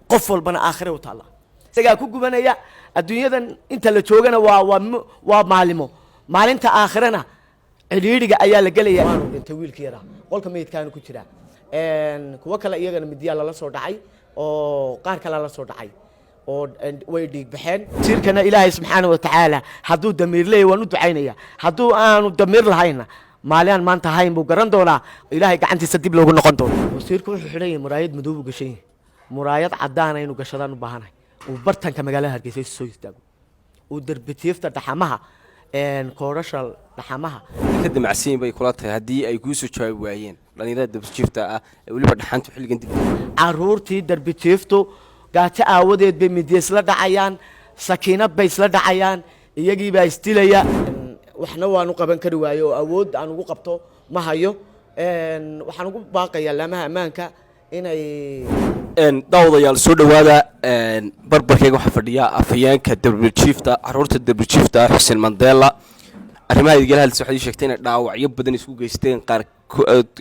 قفل بنا آخره وطالع سجى كوجو بنا يا الدنيا ذن أنت اللي تشوجنا ومعلمه معلم آخرنا الريدة أيام لقلي أنت ويل كيرا قول كمية كانوا كتيرا إن كوكلا يجنا مديا لا صور عاي أو قار كلا لا صور عاي أو ويديك بحين تصير كنا إلهي سبحانه وتعالى حدو دمير لي ونود عينيا حدو أنا دمير لهينا ماليان ما أنت هاي مبقرن دولا إلهي قاعد تسدب له قنطون وصير كل حرية مرايد مدوب قشين مرايد عدانا إنه قشران وبهانا وبرتن كمجالها الجسيس السويس تاجو ودربتيفتر تحمها إن كورشل تحمها كده معسين بيكولاتها هدي أي جوسو شوي وعيين لأن إذا دربتيفتا ولي بعد حنت حلق أنت عرورتي دربتيفتو قاعد تعودت بمديس لا دعيان سكينة بيس لا دعيان يجي بيستيليا وإحنا ونقبل كروايو أود أنا وقبته ما هيو إن وإحنا نقول باقي لما أمانك إن داوديال سود هذا إن بربر كيجو حفرية أفيان كدربتيفتا عرورت الدربتيفتا حسين مانديلا أنا يقولها السعودية شكتين داو عيب بدن يسوق يستين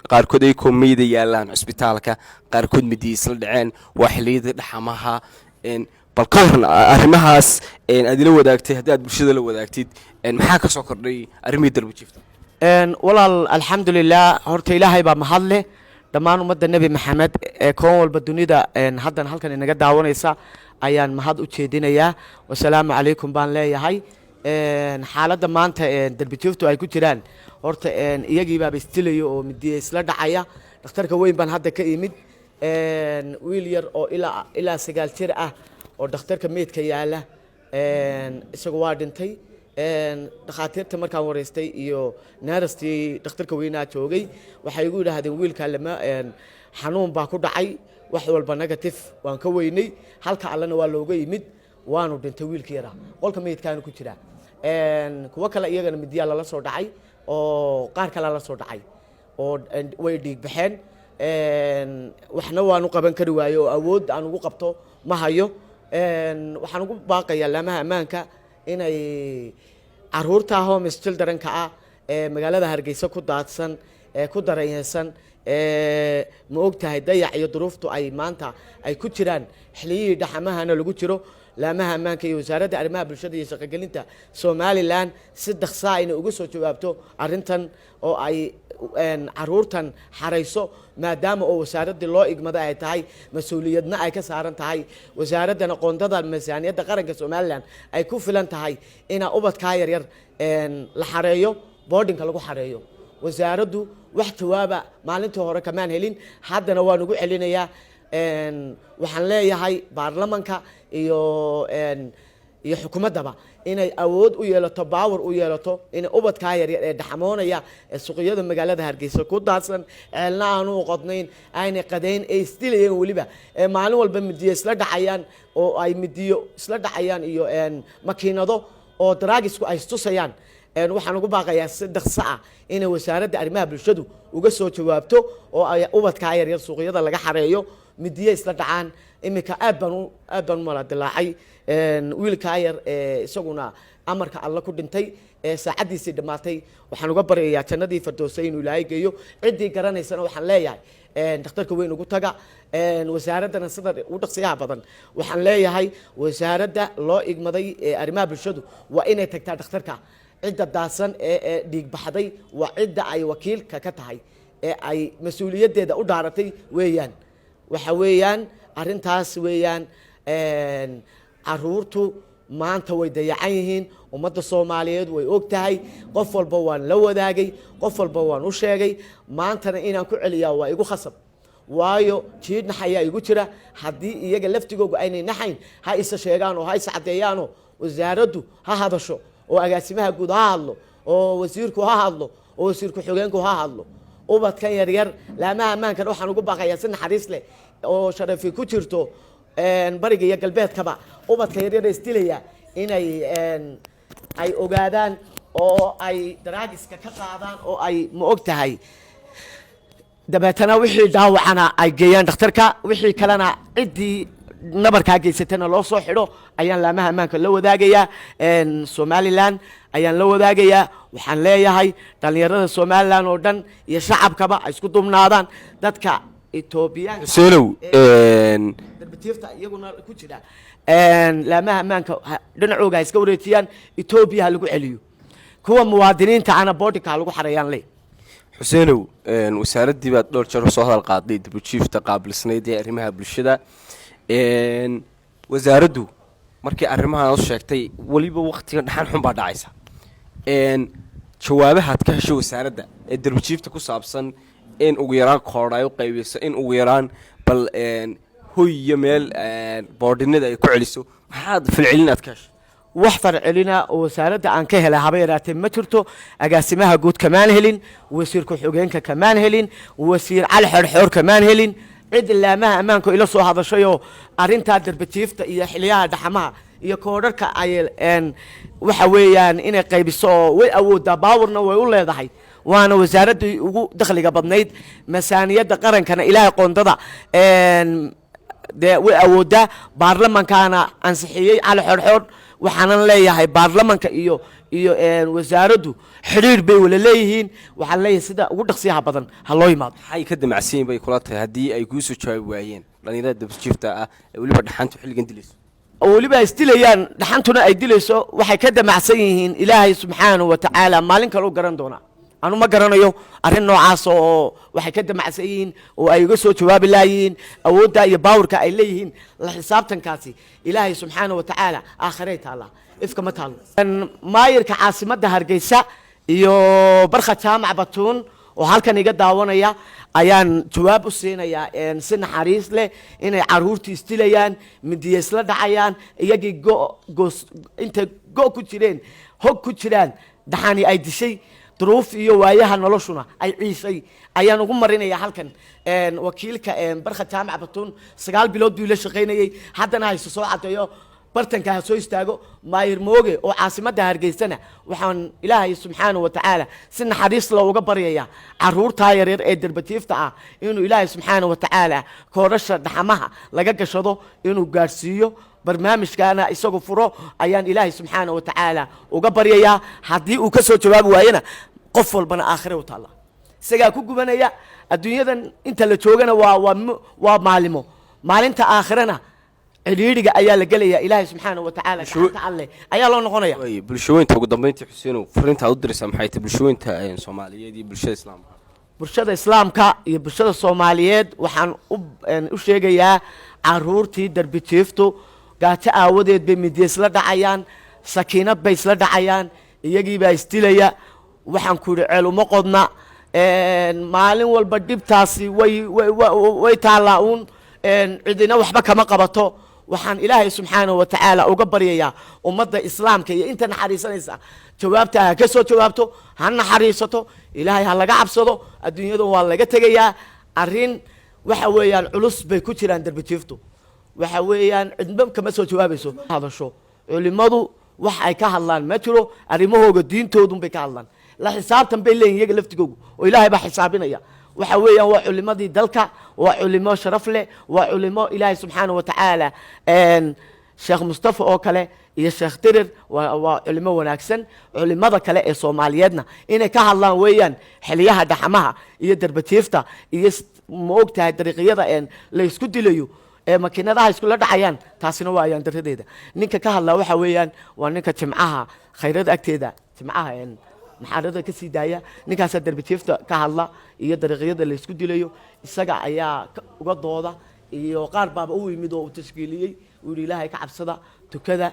قار كودي كوميدي يالان عسبيتالك قار كود مديس لدعين وحليد لحمها إن بالقرن أرمهاس إن أدي لو ذاكتي هدي برشيد لو ذاكتي إن محاك سكر لي أرمي دربتيفتا إن والله الحمد لله هرت إلهي بمحله دمان ومد النبي محمد كون بالدنيا ده إن هذا هالكن إن قد دعونا يسا أيان مهاد وتشيدين يا والسلام عليكم بان لا يا هاي إن حالة دمان تا دربتيفتو أي كتيران هرت إن يجي بقى بيستيليو مدي سلاد عيا دكتور كوين بان هذا كيمد إن ويلير أو إلى سجال ترى أو دكتور كميت كياله إن سجوادنتي إن دكاترة تمركا ورستي يو نارستي دكتور كوينات شوقي وحيقول هذا ويل كلمة إن حنون باكو دعي وحول بنجاتيف وان كويني هالك علنا واللوجي مد وانو دنتويل كيرا قول كميت كانوا كتيرا إن كوكلا يجنا مديا لا صور دعي أو قار كلا لا صور دعي أو ويديك بحين إن وإحنا ونقبل كروايو أود أنا وقبته ما هيو إن وإحنا نقول باقي لما أمانك إن عرورتها هم استلدرن كا مقالة هرجيسة كوداتسن كودارينسن موقتها ضيع يظروفته أي مانتا أي كتيران حلي دحمها أنا لو كتيرو لما همان كي وزارة أرمها بالشدة يسقى أنت سومالي لان صدق صاين وجسوا جوابته أرنتن أو أي إن عرورتن حريصو ما دام أو وزارة الله إجماع أي تاي مسؤوليتنا أي كسارن تاي وزارة أنا قندة الميزانية دقارن كسومالي لان أي كوفلان تاي إنا أبد كاير إن الحريو بوردين كلو حريو وزارة واحد توابع معلنته هورا كمان هلين حد نوع نقول علينا يا إن وحنلاقي هاي برلمانك إن حكومة دبا إن أود ويلا تباور ويلا تو إن أبد كاير دحمونا يا السوقية المجالات هرجيس كود داسن لنا أنو قطنين أين قدين استيل وليبا معلوم البمدي سلاد عيان أو أي مديو سلاد عيان إيو إن ماكينة دو أو دراجس كو أيستوسيان إن وحنا نقول بقى صدق ساعة إن وزارة أرمها بالشدو وقصوا جوابته أو أبد كاير السوقية ده لقى حريو مدية سلاد عن إمك أبن مراد الله ويل كاير سجونا أمرك الله كودنتي ساعدي سيدماتي وحنا نقبر يا تندي فردوسين ولاي جيو عدي قرن السنة وحنلاقي دكتور كوين وقول تجا وزارة نصدر ودقسيها بدن وحنلاقي هاي وزارة لا إجمادي أرمها بالشدو وإن تكتر دكتورك عدة داسن ديك بحدي وعدة أي وكيل ككتهاي أي مسؤولية ده ودارتي ويان وحويان أرنتاس ويان عرورتو ما أنت ويديعيهن ومدة الصوماليات ويوقتهاي قفل بوان لو داقي قفل بوان وشاقي ما أنت إنا كعليا ويقو خصب وايو تشيد نحيا يقو ترى حدي يجي لفتقو أيني نحين هاي إستشيغانو هاي سعديانو وزاردو هذا شو وأقاسمها قد هالو ووزيركو هالو ووزيركو حقينكو هالو وبعد كان يرير لا ما كان روح نقول بقى يا سن حريص له أو شرفي كتيرتو إن بريجي يقل بيت كبا وبعد كان يرير استيليا إن أي أوجادان أو أي دراجس كقاعدان أو أي مؤقتهاي دبتنا وحي داوعنا أي جيان دكتورك وحي كلنا عدي نبر كاجي ستنا لو صحيرو أيان لا ما كان لو ذاقيا إن سومالي لان أيان لو ذاقيا وحنلاقي هاي تليرة سومالي لان ودن يشعب كبا يسكتوا من هذان دتك Ethiopian xuseenow darbatiifta iyaguna ku jira laamaha ammaanka dhinacooga iska wareejiyaan Ethiopia lagu celiyo kuwa muwaadiniinta ana boodhika lagu xareeyaan leh xuseenow wasaaraddii baad dhowr jeer soo hadal qaaday dibjiifta qaabilsanayd ee arrimaha bulshada wasaaraddu markii arrimahan oo sheegtay waliba waqtiga dhaxan xun baa dhacaysa jawaabaha ka hesho wasaaradda ee dibjiifta ku saabsan in ugu yaraan koodhayo qaybiyso in ugu yaraan bal hoy iyo meel boodhinada ay ku celiso maxaad filcilinaad ka hesho wax farcelina oo wasaaradda aan ka helay haba yaraatee ma jirto agaasimaha guud kamaan helin wasiir ku-xigeenka kamaan helin wasiir cali xorxoor kamaan helin cid laamaha ammaanka ila soo hadashayoo arrintaa darbatiifta iyo xiliyaha dhaxamaha iyo koodharka ay waxa weeyaan inay qaybiso oo way awooddaa baawarna way u leedahay waana wasaaraddii ugu dakhliga badnayd masaaniyadda qarankana ilaahay qoondada dee way awooddaa baarlamankaana ansixiyey cali xorxoor waxaanan leeyahay baarlamanka iyo wasaaraddu xiriir bay wala leeyihiin waxaan leeyahay sida ugu dhaqsiyaha badan ha loo yimaado maxay ka damacsiin bay kula tahay haddii ay kuu soo jawaabi waayeen dhalinyarada dabjiifta ah ee weliba dhaxantu xilligan dilayso oo weliba isdilayaan dhaxantuna ay dilayso waxay ka damacsan yihiin ilaahay subxaanahu wa tacaala maalin kale u garan doonaa anu ma garanayo arrin noocaas oo waxay ka damacsan yihiin oo ay uga soo jawaabi laayihiin awoodda iyo baawurka ay leeyihiin la xisaabtankaasi ilaahay subxaanahu wa tacaala aakhiray taallaa ifka ma taallo maayirka caasimadda hargeysa iyo barkha jaamac batuun oo halkan iga daawanaya ayaan jawaab u siinayaa si naxariis leh inay caruurtii isdilayaan midiya isla dhacayaan iyagii intay go ku jireen hog ku jiraan dhaxani ay dishay duruuf iyo waayaha noloshuna ay ciisay ayaan ugu marinaya halkan wakiilka barkha jaamac batuun 9 bilood buu la shaqaynayay haddana hayso soo cadeeyo bartanka ha soo istaago maayir mooge oo caasimadda hargeysana waxaan ilaahay subxaanahu wa tacaala si naxariis looga baryayaa caruurtaa yaryar ee darbatiifta ah inuu ilaahay subxaanahu wa tacaala koodhasha dhaxamaha laga gashado inuu gaadhsiiyo barnaamijkaana isagu furo ayaan ilaahay subxaanahu wa tacaala uga baryayaa haddii uu ka soo jawaabi waayana qof walbana aakhire u taalla isagaa ku gubanaya adduunyadan inta la joogana waa maalimo maalinta aakhirana ciriiriga ayaa la gelaya ilaahay subxaanahu wa tacaala gacanta alle ayaa loo noqonaya bulshooyinta ugu dambeyntii xuseenow fariinta u diraysaa maxay tahay bulshooyinta Soomaaliyeed iyo bulshada Islaamka bulshada Islaamka iyo bulshada Soomaaliyeed waxaan u sheegayaa caruurtii darbitiiftu gaajo aawadeed bay midiya isla dhacayaan sakiinad bay isla dhacayaan iyagii baa isdilaya waxaan ku yidhi ceel uma qodna maalin walba dhibtaasi way taallaa uun cidina waxba kama qabato waxaan ilaahay subxaanahu wa tacaala uga baryayaa ummadda islaamka iyo inta naxariisanaysa jawaabta ha ka soo jawaabto ha naxariisato ilaahay ha laga cabsado adduunyada waa laga tegayaa arrin waxa weeyaan culus bay ku jiraan darbitiiftu waxa weeyaan cidba kama soo jawaabayso hadasho culimadu wax ay ka hadlaan ma jiro arrimahooga diintoodun bay ka hadlaan la xisaabtan bay leeyihin iyaga laftigoogu oo ilaahay baa xisaabinaya waxa weeyaan waa culimadii dalka waa culimo sharaf leh waa culimo ilaahay subxaanahu wa tacaala sheekh mustafa oo kale iyo sheekh dirir waa culimo wanaagsan culimada kale ee Soomaaliyeedna inay ka hadlaan weeyaan xiliyaha dhaxamaha iyo darbatiifta iyo ma ogtahay dariiqyada la isku dilayo ee makiinadaha isku la dhacayaan taasina waa ayaan daradeeda ninka ka hadlaa waxa weeyaan waa ninka jimcaha khayrada agteeda jimcaha maxaarada ka sii daaya ninkaas darbitiifta ka hadla iyo dariiqyada la isku dilayo isaga ayaa uga dooda iyo qaar baaba u yimid oo tashkiiliyay uu ilaahay ka cabsada tukada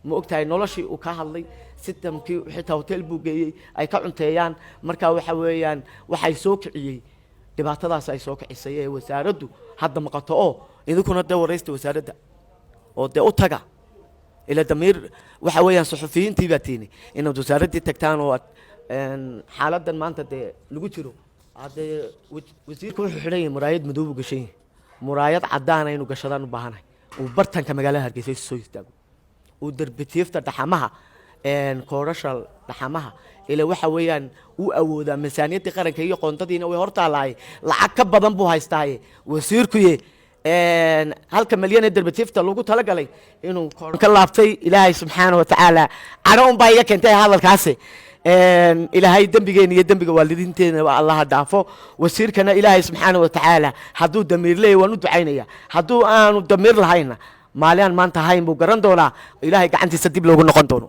ma ogtahay noloshii uu ka hadlay sistamkii xitaa hotel buu geeyay ay ka cunteeyaan marka waxa weeyaan waxay soo kiciyay dhibaatadaas ay soo kicisay ee wasaaraddu hadda maqato oo idinkuna dee waraysta wasaaradda oo dee u taga ila damiir waxa weeyaan suxufiyiintii baa tiini inaad wasaaraddii tagtaan oo xaaladan maanta dee lagu jiro haddee wasiirka wuxuu xidhan yahay muraayad madow buu gashan yahay muraayad caddaana inuu gashadaan u baahanahay uu bartanka magaalada hargeysa soo istaago uu darbitiifta dhaxamaha koodhasha dhaxamaha ila waxa weeyaan uu awoodaa miisaaniyaddii qaranka iyo qoondadiina way hortaalaay lacag ka badan buu haystaaye wasiirkuye halka malyan ee darbatiifta lagu talagalay inuu ka laabtay ilaahay subxaanahu wa tacaala cadho unbaa iga keentay hadalkaasi إلهي دنبجين يدنبج والدين تنا الله دعفه وسير كان إلهي سبحانه وتعالى حدو دمير لي وندو عينيا حدو أنا دمير لهينا ماليان ما أنت هاي مقرن دونا إلهي قاعد تسدب له قلنا قنتونه